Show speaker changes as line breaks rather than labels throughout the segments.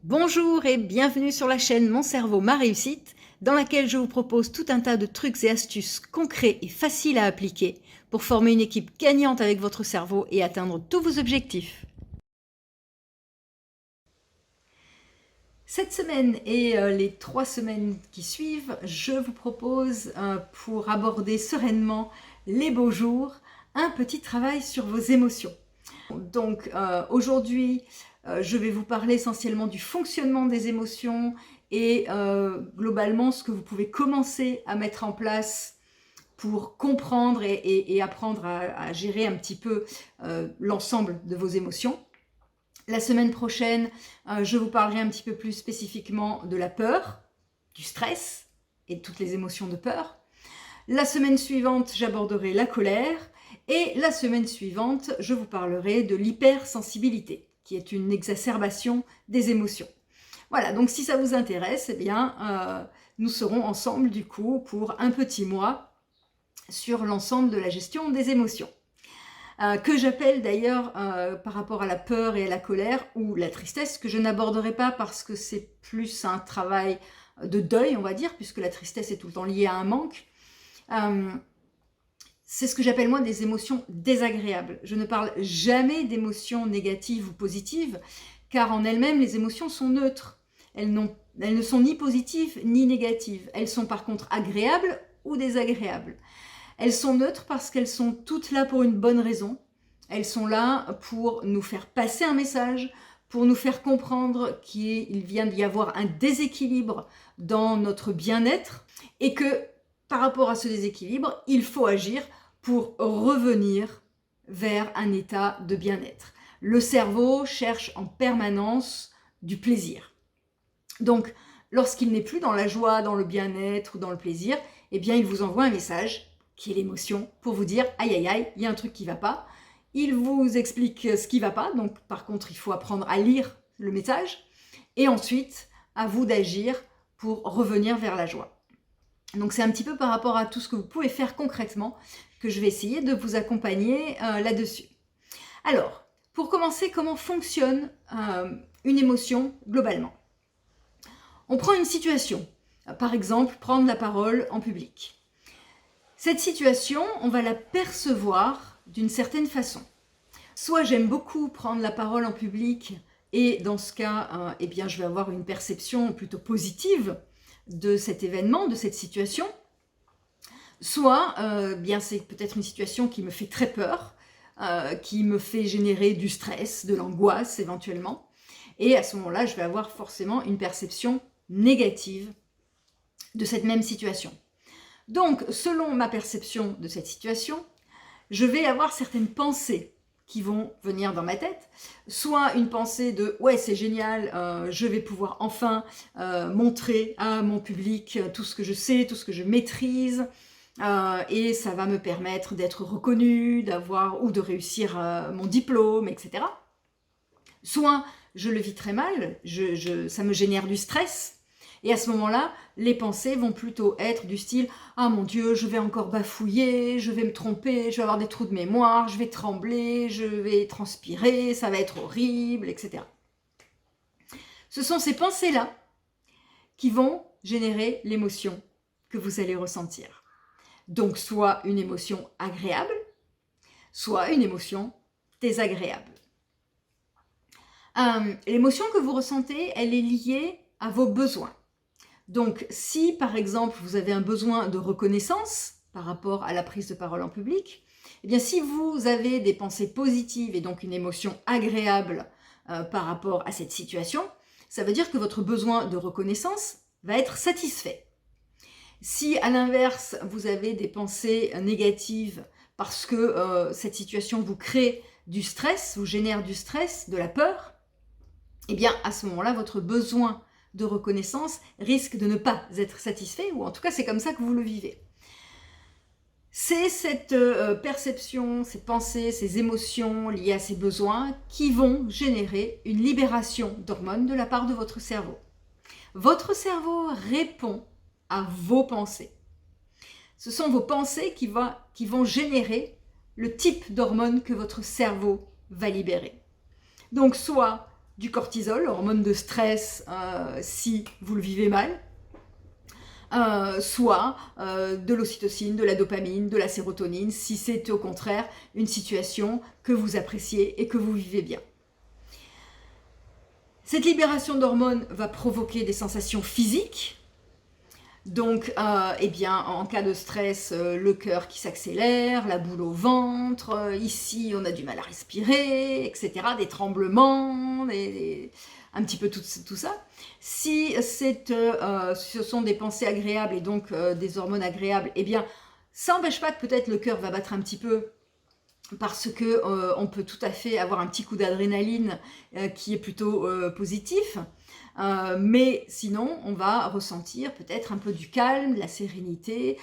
Bonjour et bienvenue sur la chaîne Mon cerveau, ma réussite, dans laquelle je vous propose tout un tas de trucs et astuces concrets et faciles à appliquer pour former une équipe gagnante avec votre cerveau et atteindre tous vos objectifs. Cette semaine et les 3 semaines qui suivent, je vous propose, pour aborder sereinement les beaux jours, un petit travail sur vos émotions. Donc aujourd'hui, je vais vous parler essentiellement du fonctionnement des émotions et globalement ce que vous pouvez commencer à mettre en place pour comprendre et apprendre à gérer un petit peu l'ensemble de vos émotions. La semaine prochaine, je vous parlerai un petit peu plus spécifiquement de la peur, du stress et de toutes les émotions de peur. La semaine suivante, j'aborderai la colère. Et la semaine suivante, je vous parlerai de l'hypersensibilité, qui est une exacerbation des émotions. Voilà, donc si ça vous intéresse, eh bien, nous serons ensemble du coup pour un petit mois sur l'ensemble de la gestion des émotions. Que j'appelle d'ailleurs par rapport à la peur et à la colère ou la tristesse, que je n'aborderai pas parce que c'est plus un travail de deuil, on va dire, puisque la tristesse est tout le temps liée à un manque. C'est ce que j'appelle moi des émotions désagréables. Je ne parle jamais d'émotions négatives ou positives, car en elles-mêmes, les émotions sont neutres. Elles ne sont ni positives ni négatives. Elles sont par contre agréables ou désagréables. Elles sont neutres parce qu'elles sont toutes là pour une bonne raison. Elles sont là pour nous faire passer un message, pour nous faire comprendre qu'il vient d'y avoir un déséquilibre dans notre bien-être et que par rapport à ce déséquilibre, il faut agir pour revenir vers un état de bien-être. Le cerveau cherche en permanence du plaisir. Donc, lorsqu'il n'est plus dans la joie, dans le bien-être ou dans le plaisir, eh bien, il vous envoie un message, qui est l'émotion, pour vous dire « aïe, aïe, aïe, il y a un truc qui ne va pas ». Il vous explique ce qui ne va pas, donc par contre, il faut apprendre à lire le message, et ensuite, à vous d'agir pour revenir vers la joie. Donc c'est un petit peu par rapport à tout ce que vous pouvez faire concrètement que je vais essayer de vous accompagner là-dessus. Alors, pour commencer, comment fonctionne une émotion globalement? On prend une situation, par exemple, prendre la parole en public. Cette situation, on va la percevoir d'une certaine façon. Soit j'aime beaucoup prendre la parole en public et dans ce cas, eh bien, je vais avoir une perception plutôt positive de cet événement, de cette situation. Soit, bien c'est peut-être une situation qui me fait très peur, qui me fait générer du stress, de l'angoisse éventuellement. Et à ce moment-là, je vais avoir forcément une perception négative de cette même situation. Donc, selon ma perception de cette situation, je vais avoir certaines pensées qui vont venir dans ma tête, soit une pensée de « ouais, c'est génial, je vais pouvoir enfin montrer à mon public tout ce que je sais, tout ce que je maîtrise, et ça va me permettre d'être reconnue, d'avoir ou de réussir mon diplôme, etc. » Soit je le vis très mal, ça me génère du stress, et à ce moment-là, les pensées vont plutôt être du style « Ah mon Dieu, je vais encore bafouiller, je vais me tromper, je vais avoir des trous de mémoire, je vais trembler, je vais transpirer, ça va être horrible, etc. » Ce sont ces pensées-là qui vont générer l'émotion que vous allez ressentir. Donc soit une émotion agréable, soit une émotion désagréable. L'émotion que vous ressentez, elle est liée à vos besoins. Donc, si par exemple vous avez un besoin de reconnaissance par rapport à la prise de parole en public, eh bien si vous avez des pensées positives et donc une émotion agréable par rapport à cette situation, ça veut dire que votre besoin de reconnaissance va être satisfait. Si à l'inverse vous avez des pensées négatives parce que cette situation vous crée du stress, vous génère du stress, de la peur, eh bien à ce moment-là votre besoin de reconnaissance risque de ne pas être satisfait, ou en tout cas c'est comme ça que vous le vivez. C'est cette perception, ces pensées, ces émotions liées à ces besoins qui vont générer une libération d'hormones de la part de votre cerveau. Votre cerveau répond à vos pensées. Ce sont vos pensées qui vont générer le type d'hormones que votre cerveau va libérer. Donc soit du cortisol, hormone de stress si vous le vivez mal, soit de l'ocytocine, de la dopamine, de la sérotonine, si c'est au contraire une situation que vous appréciez et que vous vivez bien. Cette libération d'hormones va provoquer des sensations physiques. Donc, eh bien, en cas de stress, le cœur qui s'accélère, la boule au ventre, ici on a du mal à respirer, etc., des tremblements, un petit peu tout ça. Si ce sont des pensées agréables et donc des hormones agréables, eh bien, ça n'empêche pas que peut-être le cœur va battre un petit peu, parce que on peut tout à fait avoir un petit coup d'adrénaline qui est plutôt positif. Mais sinon, on va ressentir peut-être un peu du calme, de la sérénité,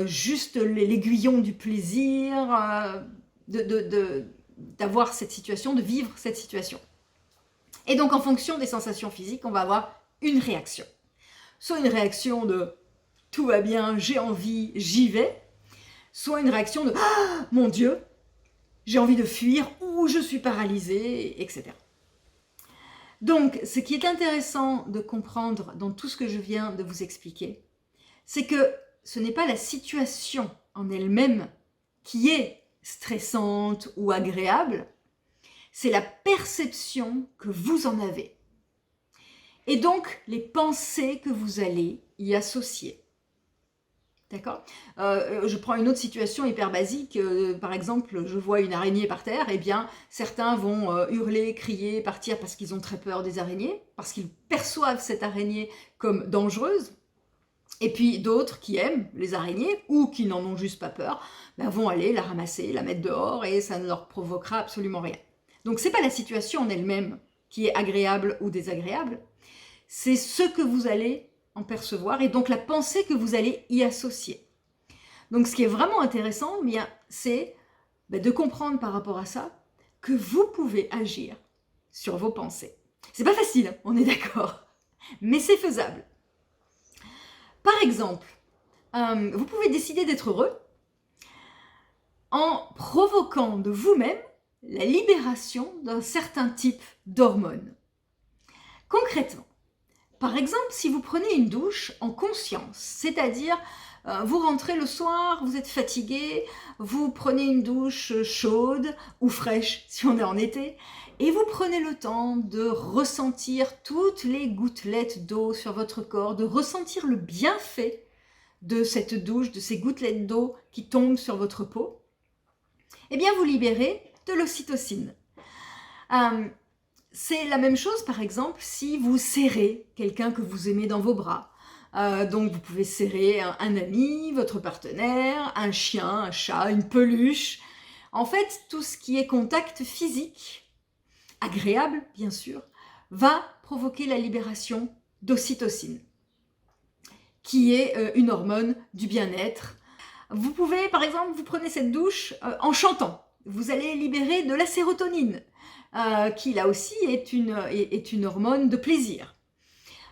juste l'aiguillon du plaisir d'avoir cette situation, de vivre cette situation. Et donc, en fonction des sensations physiques, on va avoir une réaction. Soit une réaction de « tout va bien, j'ai envie, j'y vais », soit une réaction de « ah, mon Dieu, j'ai envie de fuir » ou « je suis paralysée », etc. Donc, ce qui est intéressant de comprendre dans tout ce que je viens de vous expliquer, c'est que ce n'est pas la situation en elle-même qui est stressante ou agréable, c'est la perception que vous en avez. Et donc, les pensées que vous allez y associer. D'accord ? Je prends une autre situation hyper basique. Par exemple, je vois une araignée par terre. Eh bien, certains vont hurler, crier, partir parce qu'ils ont très peur des araignées, parce qu'ils perçoivent cette araignée comme dangereuse. Et puis d'autres qui aiment les araignées ou qui n'en ont juste pas peur, ben, vont aller la ramasser, la mettre dehors et ça ne leur provoquera absolument rien. Donc, ce n'est pas la situation en elle-même qui est agréable ou désagréable. C'est ce que vous allez en percevoir et donc la pensée que vous allez y associer. Donc ce qui est vraiment intéressant, bien, c'est de comprendre par rapport à ça que vous pouvez agir sur vos pensées. C'est pas facile, on est d'accord, mais c'est faisable. Par exemple, vous pouvez décider d'être heureux en provoquant de vous-même la libération d'un certain type d'hormones. Concrètement, par exemple, si vous prenez une douche en conscience, c'est-à-dire vous rentrez le soir, vous êtes fatigué, vous prenez une douche chaude ou fraîche si on est en été, et vous prenez le temps de ressentir toutes les gouttelettes d'eau sur votre corps, de ressentir le bienfait de cette douche, de ces gouttelettes d'eau qui tombent sur votre peau, eh bien vous libérez de l'ocytocine. C'est la même chose, par exemple, si vous serrez quelqu'un que vous aimez dans vos bras. Donc, vous pouvez serrer un ami, votre partenaire, un chien, un chat, une peluche. En fait, tout ce qui est contact physique, agréable, bien sûr, va provoquer la libération d'ocytocine, qui est une hormone du bien-être. Vous pouvez, par exemple, vous prenez cette douche en chantant. Vous allez libérer de la sérotonine. Qui là aussi est une hormone de plaisir.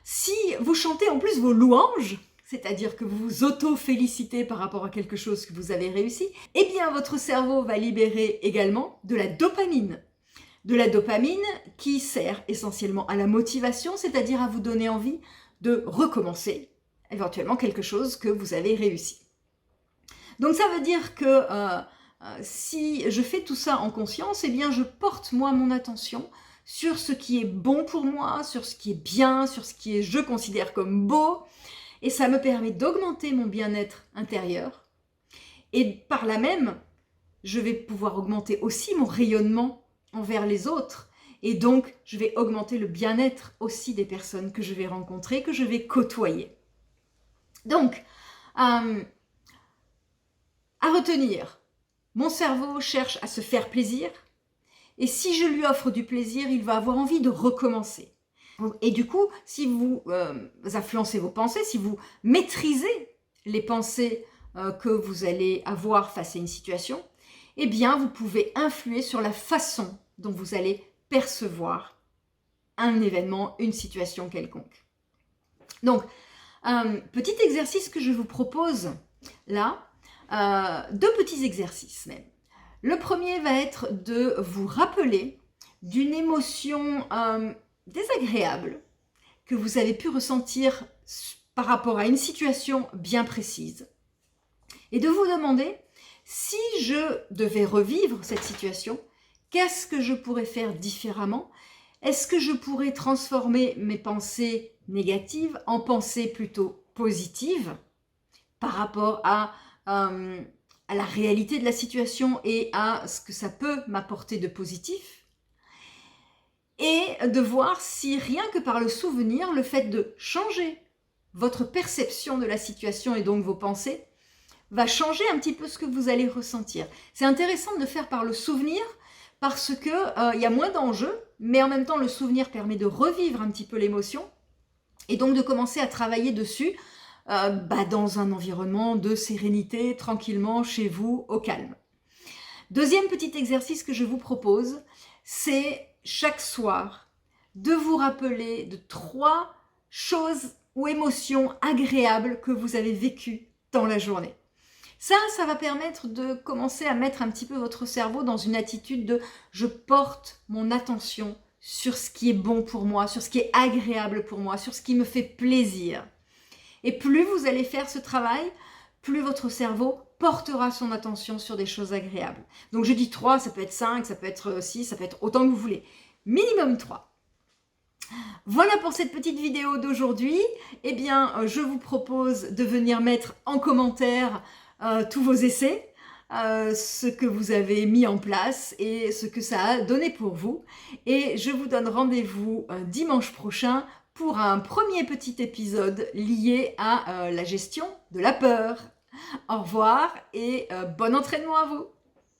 Si vous chantez en plus vos louanges, c'est-à-dire que vous vous auto-félicitez par rapport à quelque chose que vous avez réussi, eh bien votre cerveau va libérer également de la dopamine. De la dopamine qui sert essentiellement à la motivation, c'est-à-dire à vous donner envie de recommencer éventuellement quelque chose que vous avez réussi. Donc ça veut dire que si je fais tout ça en conscience, eh bien je porte moi mon attention sur ce qui est bon pour moi, sur ce qui est bien, sur ce qui est je considère comme beau, et ça me permet d'augmenter mon bien-être intérieur. Et par là même, je vais pouvoir augmenter aussi mon rayonnement envers les autres, et donc je vais augmenter le bien-être aussi des personnes que je vais rencontrer, que je vais côtoyer. Donc, à retenir, mon cerveau cherche à se faire plaisir, et si je lui offre du plaisir, il va avoir envie de recommencer. Et du coup, si vous influencez vos pensées, si vous maîtrisez les pensées que vous allez avoir face à une situation, eh bien, vous pouvez influer sur la façon dont vous allez percevoir un événement, une situation quelconque. Donc, petit exercice que je vous propose là, deux petits exercices même. Le premier va être de vous rappeler d'une émotion désagréable que vous avez pu ressentir par rapport à une situation bien précise. Et de vous demander, si je devais revivre cette situation, qu'est-ce que je pourrais faire différemment? Est-ce que je pourrais transformer mes pensées négatives en pensées plutôt positives par rapport à la réalité de la situation et à ce que ça peut m'apporter de positif? Et de voir si rien que par le souvenir, le fait de changer votre perception de la situation et donc vos pensées, va changer un petit peu ce que vous allez ressentir. C'est intéressant de le faire par le souvenir parce que y a moins d'enjeux, mais en même temps le souvenir permet de revivre un petit peu l'émotion et donc de commencer à travailler dessus dans un environnement de sérénité, tranquillement, chez vous, au calme. Deuxième petit exercice que je vous propose, c'est chaque soir de vous rappeler de 3 choses ou émotions agréables que vous avez vécues dans la journée. Ça va permettre de commencer à mettre un petit peu votre cerveau dans une attitude de « je porte mon attention sur ce qui est bon pour moi, sur ce qui est agréable pour moi, sur ce qui me fait plaisir ». Et plus vous allez faire ce travail, plus votre cerveau portera son attention sur des choses agréables. Donc je dis 3, ça peut être 5, ça peut être 6, ça peut être autant que vous voulez. Minimum 3. Voilà pour cette petite vidéo d'aujourd'hui. Eh bien, je vous propose de venir mettre en commentaire tous vos essais, ce que vous avez mis en place et ce que ça a donné pour vous. Et je vous donne rendez-vous dimanche prochain pour un premier petit épisode lié à la gestion de la peur. Au revoir et bon entraînement à vous!